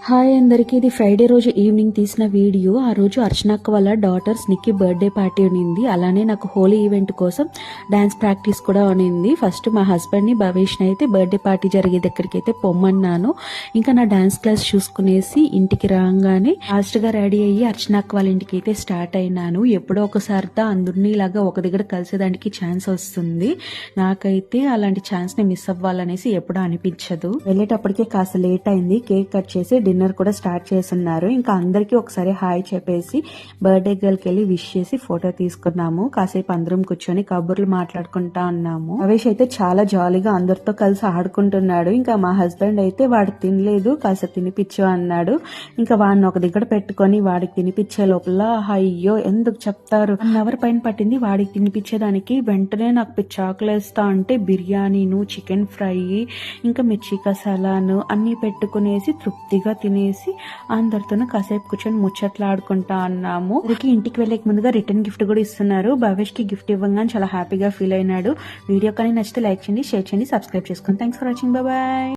Hi అందరికీ, ఇది Friday రోజు ఈవినింగ్ తీసిన వీడియో. ఆ రోజు అర్చనక్క వాళ్ళ డాటర్స్ నిక్కి బర్త్డే పార్టీ ఉన్నింది. అలానే నాకు హోలీ ఈవెంట్ కోసం డాన్స్ ప్రాక్టీస్ కూడా ఉన్నింది. ఫస్ట్ మా హస్బెండ్ని భవేష్ని అయితే బర్త్డే పార్టీ జరిగే దగ్గరికి అయితే పొమ్మన్నాను. ఇంకా నా డాన్స్ క్లాస్ చూసుకునేసి ఇంటికి రాగానే ఫాస్ట్గా రెడీ అయ్యి అర్చనక్క వాళ్ళ ఇంటికి అయితే స్టార్ట్ అయినాను. ఎప్పుడో ఒకసారితో అందరినీ ఇలాగా ఒక దగ్గర కలిసేదానికి ఛాన్స్ వస్తుంది. నాకైతే అలాంటి ఛాన్స్ని మిస్ అవ్వాలనేసి ఎప్పుడూ అనిపించదు. వెళ్ళేటప్పటికే కాస్త లేట్ అయింది. కేక్ కట్ చేసి డిన్నర్ కూడా స్టార్ట్ చేస్తున్నారు. ఇంకా అందరికీ ఒకసారి హాయ్ చెప్పేసి బర్త్డే గర్ల్కి వెళ్ళి విష్ చేసి ఫోటో తీసుకున్నాము. కాసేపు అందరం కూర్చొని కబుర్లు మాట్లాడుకుంటా ఉన్నాము. రవేష్ అయితే చాలా జాలీగా అందరితో కలిసి ఆడుకుంటున్నాడు. ఇంకా మా హస్బెండ్ అయితే వాడు తినలేదు, కాస్త తినిపించు అన్నాడు. ఇంకా వాడిని ఒక దగ్గర పెట్టుకొని వాడికి తినిపించే లోపల అయ్యో ఎందుకు చెప్తారు 1 అవర్ పైన పట్టింది వాడికి తినిపించేదానికి. వెంటనే నాకు చాకులేస్తా అంటే బిర్యానీను, చికెన్ ఫ్రై, ఇంకా మిర్చి కసాలాను అన్ని పెట్టుకునేసి తృప్తిగా తినేసి అందరితోనూ కాసేపు కూర్చొని ముచ్చట్లు ఆడుకుంటా అన్నాము. ఇంటికి వెళ్ళే ముందుగా రిటర్న్ గిఫ్ట్ కూడా ఇస్తున్నారు. భవేష్ కి గిఫ్ట్ ఇవ్వగానే చాలా హ్యాపీగా ఫీల్ అయినాడు. వీడియో కానీ నచ్చితే లైక్ చేయండి, షేర్ చేయండి, సబ్స్క్రైబ్ చేసుకోండి. Thanks for watching. బాయ్.